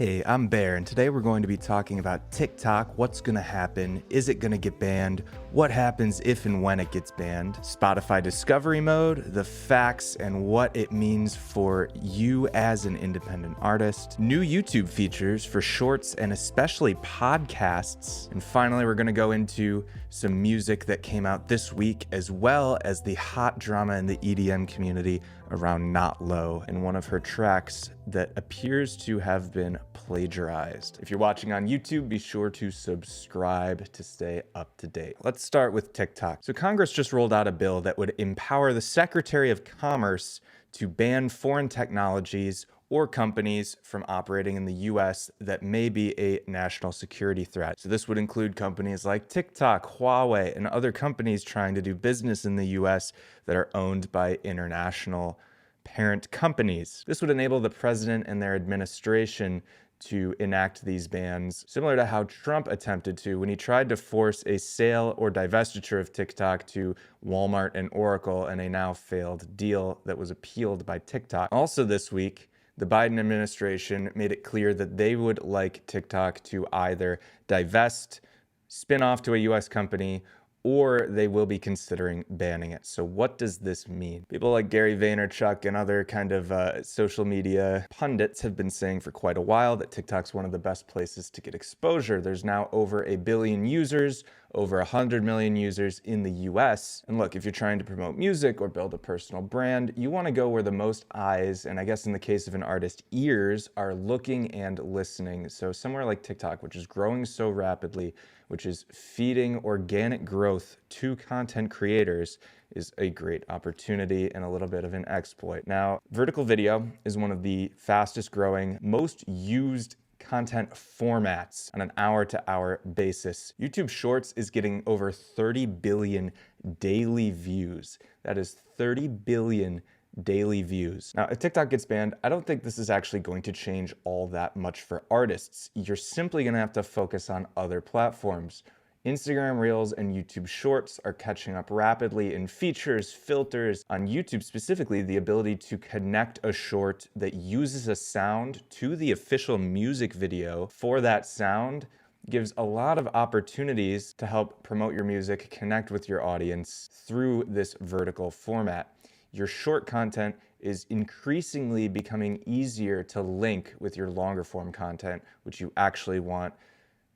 Hey, I'm Bear, and today we're going to be talking about TikTok, what's going to happen, is it going to get banned, what happens if and when it gets banned, Spotify discovery mode, the facts, and what it means for you as an independent artist, new YouTube features for shorts and especially podcasts, and finally we're going to go into some music that came out this week, as well as the hot drama in the EDM community around Not Low and one of her tracks that appears to have been plagiarized. If you're watching on YouTube, be sure to subscribe to stay up to date. Let's start with TikTok. So Congress just rolled out a bill that would empower the Secretary of Commerce to ban foreign technologies or companies from operating in the US that may be a national security threat. So this would include companies like TikTok, Huawei, and other companies trying to do business in the US that are owned by international parent companies. This would enable the president and their administration to enact these bans, similar to how Trump attempted to when he tried to force a sale or divestiture of TikTok to Walmart and Oracle in a now failed deal that was appealed by TikTok. Also this week, the Biden administration made it clear that they would like TikTok to either divest, spin off to a US company, or they will be considering banning it. So what does this mean? People like Gary Vaynerchuk and other kind of social media pundits have been saying for quite a while that TikTok's one of the best places to get exposure. There's now over 1 billion users, over 100 million users in the US. And look, if you're trying to promote music or build a personal brand, you want to go where the most eyes, and I guess in the case of an artist, ears, are looking and listening. So somewhere like TikTok, which is growing so rapidly, which is feeding organic growth to content creators, is a great opportunity and a little bit of an exploit. Now, vertical video is one of the fastest growing, most used content formats on an hour-to-hour basis. YouTube Shorts is getting over 30 billion daily views. That is 30 billion daily views. Now, if TikTok gets banned, I don't think this is actually going to change all that much for artists. You're simply going to have to focus on other platforms. Instagram Reels and YouTube Shorts are catching up rapidly in features, filters. On YouTube specifically, the ability to connect a short that uses a sound to the official music video for that sound gives a lot of opportunities to help promote your music, connect with your audience through this vertical format. Your short content is increasingly becoming easier to link with your longer form content, which you actually want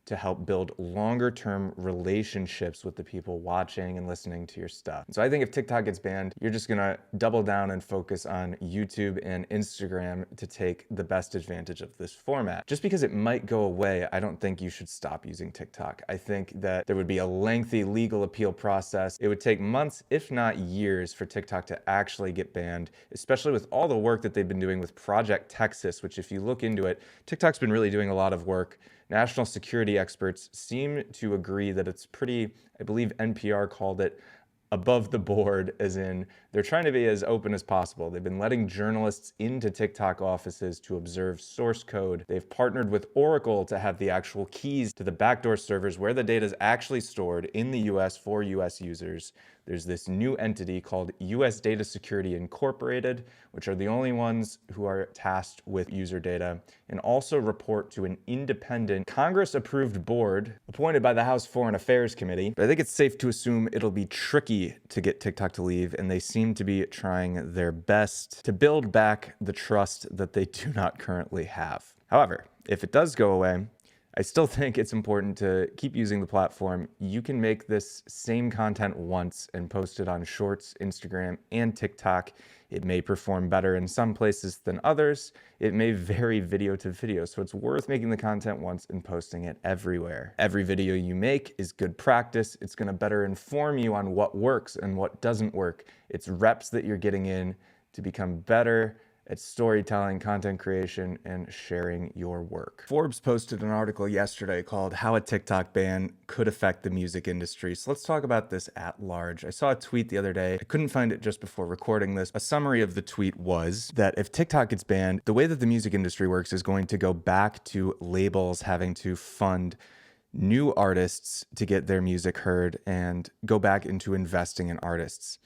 to help build longer term relationships with the people watching and listening to your stuff. So I think if TikTok gets banned, you're just gonna double down and focus on YouTube and Instagram to take the best advantage of this format. Just because it might go away, I don't think you should stop using TikTok. I think that there would be a lengthy legal appeal process. It would take months, if not years, for TikTok to actually get banned, especially with all the work that they've been doing with Project Texas, which if you look into it, TikTok's been really doing a lot of work. National security experts seem to agree that it's pretty, I believe NPR called it above the board, as in they're trying to be as open as possible. They've been letting journalists into TikTok offices to observe source code. They've partnered with Oracle to have the actual keys to the backdoor servers where the data is actually stored in the US for US users. There's this new entity called US Data Security Incorporated, which are the only ones who are tasked with user data, and also report to an independent Congress-approved board appointed by the House Foreign Affairs Committee. But I think it's safe to assume it'll be tricky to get TikTok to leave, and they seem to be trying their best to build back the trust that they do not currently have. However, if it does go away, I still think it's important to keep using the platform. You can make this same content once and post it on Shorts, Instagram, and TikTok. It may perform better in some places than others. It may vary video to video, so it's worth making the content once and posting it everywhere. Every video you make is good practice. It's gonna better inform you on what works and what doesn't work. It's reps that you're getting in to become better at storytelling, content creation, and sharing your work. Forbes posted an article yesterday called How a TikTok Ban Could Affect the Music Industry. So let's talk about this at large. I saw a tweet the other day. I couldn't find it just before recording this. A summary of the tweet was that if TikTok gets banned, the way that the music industry works is going to go back to labels having to fund new artists to get their music heard and go back into investing in artists.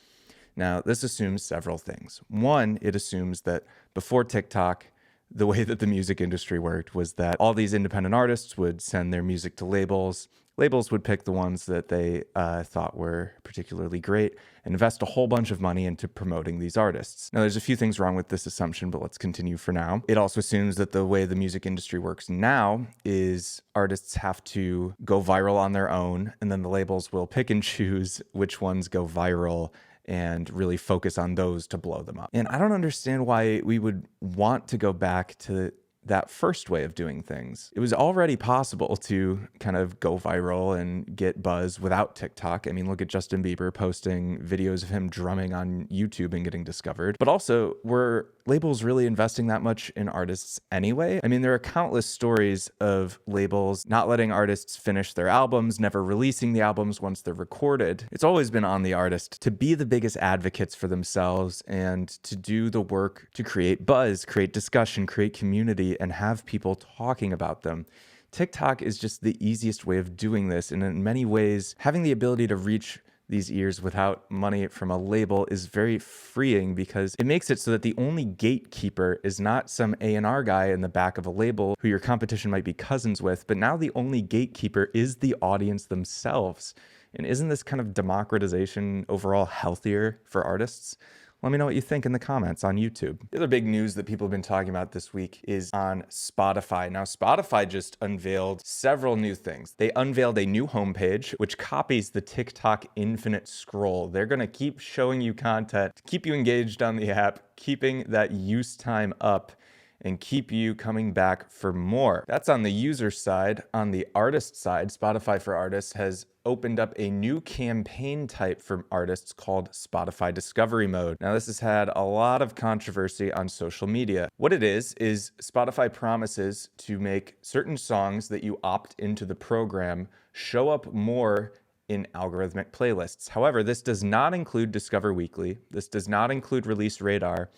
Now, this assumes several things. One, it assumes that before TikTok, the way that the music industry worked was that all these independent artists would send their music to labels. Labels would pick the ones that they thought were particularly great and invest a whole bunch of money into promoting these artists. Now, there's a few things wrong with this assumption, but let's continue for now. It also assumes that the way the music industry works now is artists have to go viral on their own, and then the labels will pick and choose which ones go viral and really focus on those to blow them up. And I don't understand why we would want to go back to that first way of doing things. It was already possible to kind of go viral and get buzz without TikTok. I mean, look at Justin Bieber posting videos of him drumming on YouTube and getting discovered. But also, were labels really investing that much in artists anyway? I mean, there are countless stories of labels not letting artists finish their albums, never releasing the albums once they're recorded. It's always been on the artist to be the biggest advocates for themselves and to do the work to create buzz, create discussion, create community, and have people talking about them. TikTok is just the easiest way of doing this, and in many ways, having the ability to reach these ears without money from a label is very freeing because it makes it so that the only gatekeeper is not some A&R guy in the back of a label who your competition might be cousins with, but now the only gatekeeper is the audience themselves. And isn't this kind of democratization overall healthier for artists? Let me know what you think in the comments on YouTube. The other big news that people have been talking about this week is on Spotify. Now, Spotify just unveiled several new things. They unveiled a new homepage, which copies the TikTok infinite scroll. They're gonna keep showing you content to keep you engaged on the app, keeping that use time up, and keep you coming back for more. That's on the user side. On the artist side, Spotify for Artists has opened up a new campaign type for artists called Spotify Discovery Mode. Now, this has had a lot of controversy on social media. What it is Spotify promises to make certain songs that you opt into the program show up more in algorithmic playlists. However, this does not include Discover Weekly. This does not include Release Radar.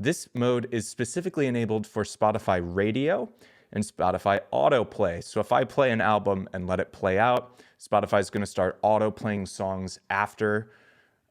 This mode is specifically enabled for Spotify Radio and Spotify Autoplay. So if I play an album and let it play out, Spotify is going to start auto playing songs after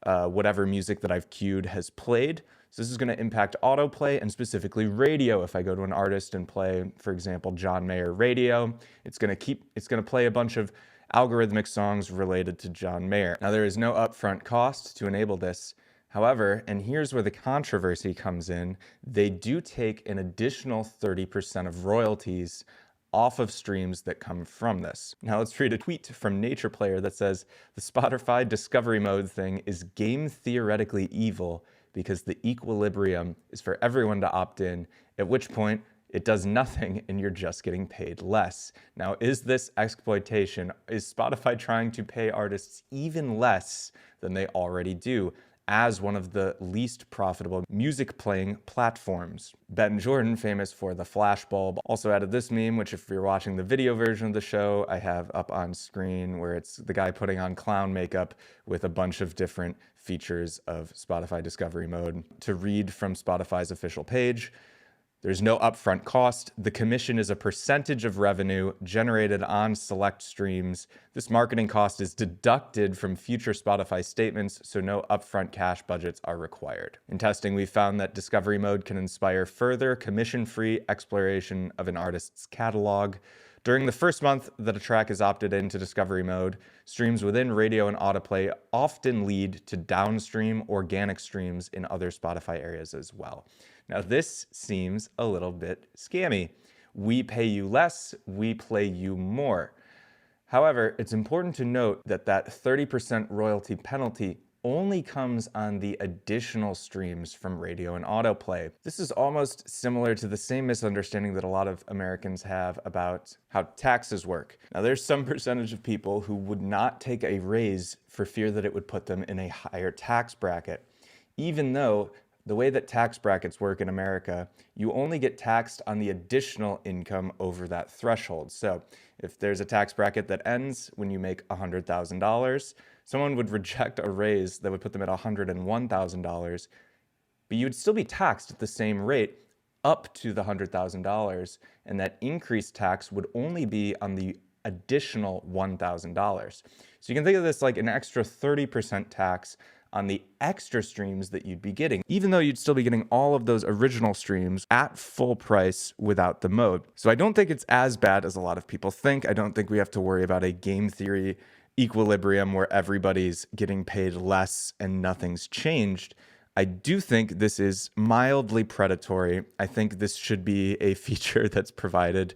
whatever music that I've queued has played. So this is going to impact autoplay and specifically radio. If I go to an artist and play, for example, John Mayer Radio, it's going to play a bunch of algorithmic songs related to John Mayer. Now, there is no upfront cost to enable this. However, and here's where the controversy comes in, they do take an additional 30% of royalties off of streams that come from this. Now let's read a tweet from Nature Player that says, the Spotify Discovery Mode thing is game theoretically evil because the equilibrium is for everyone to opt in, at which point it does nothing and you're just getting paid less. Now, is this exploitation? Is Spotify trying to pay artists even less than they already do as one of the least profitable music playing platforms? Ben Jordan, famous for the flashbulb, also added this meme, which if you're watching the video version of the show, I have up on screen, where it's the guy putting on clown makeup with a bunch of different features of Spotify Discovery Mode. To read from Spotify's official page, there's no upfront cost. The commission is a percentage of revenue generated on select streams. This marketing cost is deducted from future Spotify statements, so no upfront cash budgets are required. In testing, we found that Discovery Mode can inspire further commission-free exploration of an artist's catalog. During the first month that a track is opted into Discovery Mode, streams within radio and autoplay often lead to downstream organic streams in other Spotify areas as well. Now, this seems a little bit scammy. We pay you less, we play you more. However, it's important to note that that 30% royalty penalty only comes on the additional streams from radio and autoplay. This is almost similar to the same misunderstanding that a lot of Americans have about how taxes work. Now, there's some percentage of people who would not take a raise for fear that it would put them in a higher tax bracket, even though the way that tax brackets work in America, you only get taxed on the additional income over that threshold. So if there's a tax bracket that ends when you make $100,000, someone would reject a raise that would put them at $101,000, but you'd still be taxed at the same rate up to the $100,000, and that increased tax would only be on the additional $1,000. So you can think of this like an extra 30% tax on the extra streams that you'd be getting, even though you'd still be getting all of those original streams at full price without the mode. So I don't think it's as bad as a lot of people think. I don't think we have to worry about a game theory equilibrium where everybody's getting paid less and nothing's changed. I do think this is mildly predatory. I think this should be a feature that's provided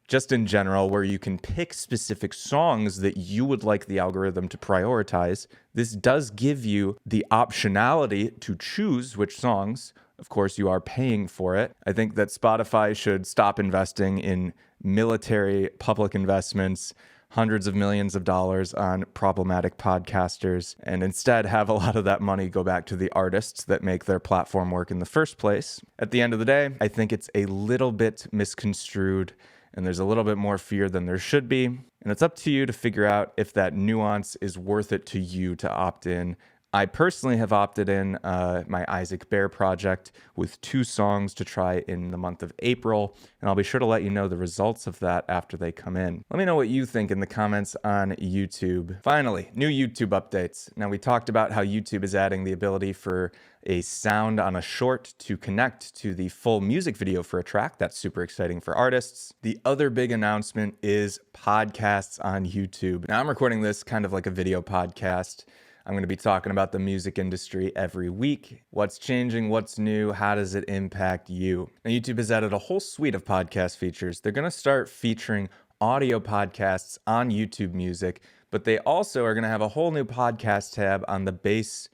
just in general, where you can pick specific songs that you would like the algorithm to prioritize. This does give you the optionality to choose which songs. Of course, you are paying for it. I think that Spotify should stop investing in military public investments, hundreds of millions of dollars on problematic podcasters, and instead have a lot of that money go back to the artists that make their platform work in the first place. At the end of the day, I think it's a little bit misconstrued, and there's a little bit more fear than there should be. And it's up to you to figure out if that nuance is worth it to you to opt in. I personally have opted in my Isaac Bear project with 2 songs to try in the month of April, and I'll be sure to let you know the results of that after they come in. Let me know what you think in the comments on YouTube. Finally, new YouTube updates. Now, we talked about how YouTube is adding the ability for a sound on a short to connect to the full music video for a track. That's super exciting for artists. The other big announcement is podcasts on YouTube. Now, I'm recording this kind of like a video podcast. I'm going to be talking about the music industry every week. What's changing? What's new? How does it impact you? Now, YouTube has added a whole suite of podcast features. They're going to start featuring audio podcasts on YouTube Music, but they also are going to have a whole new podcast tab on the base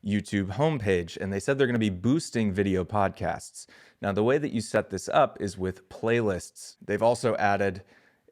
YouTube homepage, and they said they're going to be boosting video podcasts. Now, the way that you set this up is with playlists. They've also added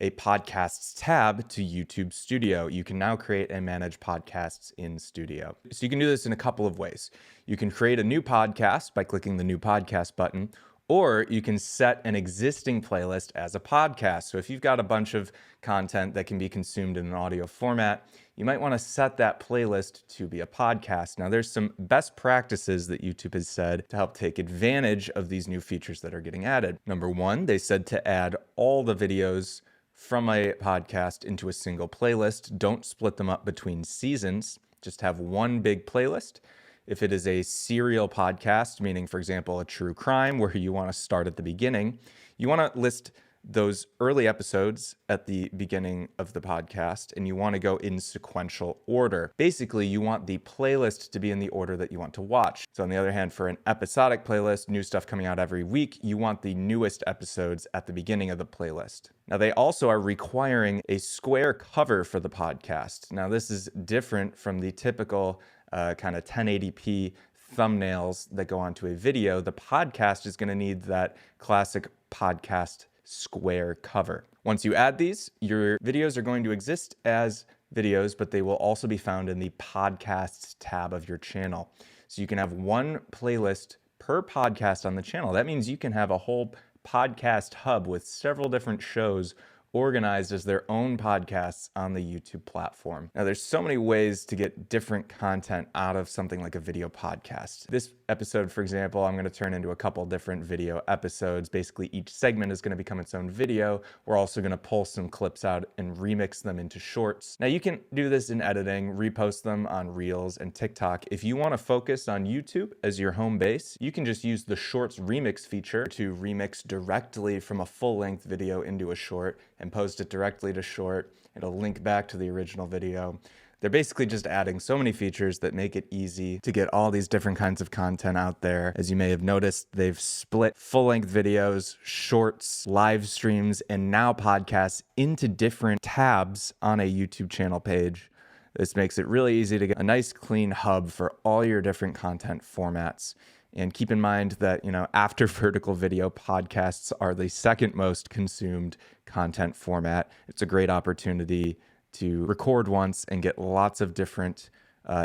a podcasts tab to YouTube Studio. You can now create and manage podcasts in Studio. So you can do this in a couple of ways. You can create a new podcast by clicking the new podcast button, or you can set an existing playlist as a podcast. So if you've got a bunch of content that can be consumed in an audio format, you might want to set that playlist to be a podcast. Now, there's some best practices that YouTube has said to help take advantage of these new features that are getting added. Number 1, they said to add all the videos from a podcast into a single playlist. Don't split them up between seasons. Just have one big playlist. If it is a serial podcast, meaning, for example, a true crime where you want to start at the beginning, you want to list those early episodes at the beginning of the podcast, and you want to go in sequential order. Basically, you want the playlist to be in the order that you want to watch. So on the other hand, for an episodic playlist, new stuff coming out every week, you want the newest episodes at the beginning of the playlist. Now, they also are requiring a square cover for the podcast. Now, this is different from the typical kind of 1080p thumbnails that go onto a video. The podcast is going to need that classic podcast square cover. Once you add these, your videos are going to exist as videos, but they will also be found in the podcasts tab of your channel. So you can have one playlist per podcast on the channel. That means you can have a whole podcast hub with several different shows organized as their own podcasts on the YouTube platform. Now, there's so many ways to get different content out of something like a video podcast. This episode, for example, I'm going to turn into a couple different video episodes. Basically, each segment is going to become its own video. We're also going to pull some clips out and remix them into shorts. Now, you can do this in editing, repost them on Reels and TikTok. If you want to focus on YouTube as your home base, you can just use the Shorts remix feature to remix directly from a full-length video into a short and post it directly to short. It'll link back to the original video. They're basically just adding so many features that make it easy to get all these different kinds of content out there. As you may have noticed, they've split full-length videos, shorts, live streams, and now podcasts into different tabs on a YouTube channel page. This makes it really easy to get a nice clean hub for all your different content formats. And keep in mind that, after vertical video, podcasts are the second most consumed content format. It's a great opportunity to record once and get lots of different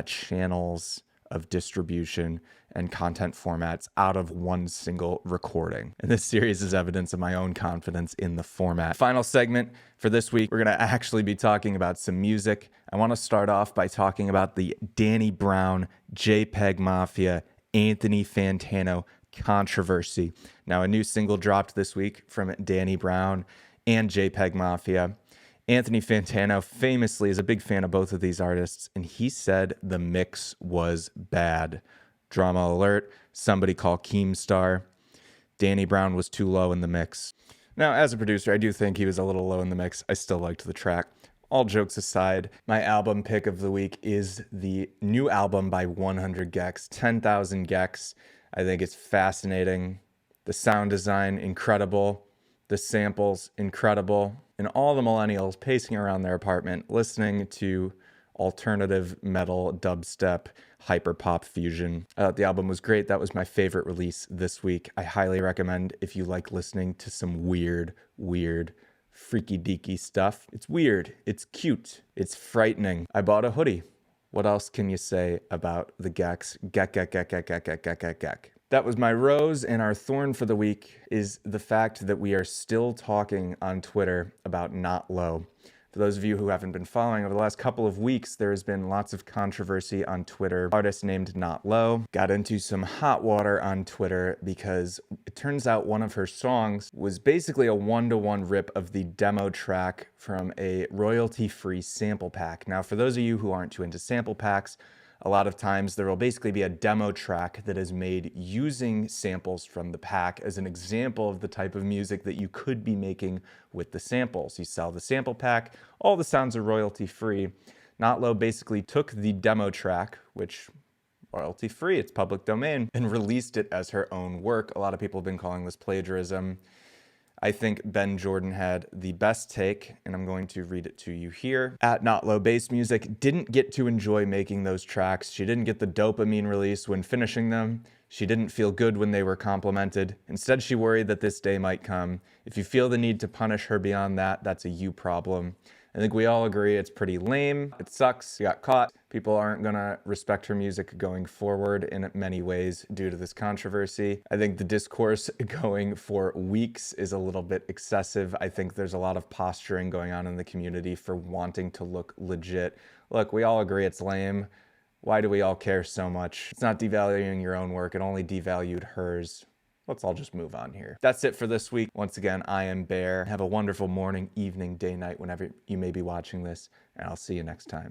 channels of distribution and content formats out of one single recording. And this series is evidence of my own confidence in the format. Final segment for this week, we're going to actually be talking about some music. I want to start off by talking about the Danny Brown, JPEG Mafia, Anthony Fantano controversy. Now, a new single dropped this week from Danny Brown and JPEG Mafia. Anthony Fantano famously is a big fan of both of these artists, and he said the mix was bad. Drama alert, somebody call Keemstar. Danny Brown was too low in the mix. Now, as a producer, I do think he was a little low in the mix. I still liked the track. All jokes aside, my album pick of the week is the new album by 100 gecs, 10,000 gecs. I think it's fascinating. The sound design, incredible. The samples, incredible. And all the millennials pacing around their apartment, listening to alternative metal, dubstep, hyperpop fusion. I thought the album was great. That was my favorite release this week. I highly recommend if you like listening to some weird, freaky deaky stuff. It's weird. It's cute. It's frightening. I bought a hoodie. What else can you say about the gecs? Gek. That was my rose, and our thorn for the week is the fact that we are still talking on Twitter about Not Low. For those of you who haven't been following, over the last couple of weeks, there has been lots of controversy on Twitter. Artist named Not Low got into some hot water on Twitter because it turns out one of her songs was basically a one-to-one rip of the demo track from a royalty-free sample pack. Now, for those of you who aren't too into sample packs, a lot of times there will basically be a demo track that is made using samples from the pack as an example of the type of music that you could be making with the samples. You sell the sample pack, all the sounds are royalty free. Not Low basically took the demo track, which royalty free, it's public domain, and released it as her own work. A lot of people have been calling this plagiarism. I think Ben Jordan had the best take, and I'm going to read it to you here. At Not Low Bass Music, didn't get to enjoy making those tracks. She didn't get the dopamine release when finishing them. She didn't feel good when they were complimented. Instead, she worried that this day might come. If you feel the need to punish her beyond that, that's a you problem. I think we all agree it's pretty lame. It sucks. She got caught. People aren't gonna respect her music going forward in many ways due to this controversy. I think the discourse going for weeks is a little bit excessive. I think there's a lot of posturing going on in the community for wanting to look legit. Look, we all agree it's lame. Why do we all care so much? It's not devaluing your own work. It only devalued hers. Let's all just move on here. That's it for this week. Once again, I am Bear. Have a wonderful morning, evening, day, night, whenever you may be watching this, and I'll see you next time.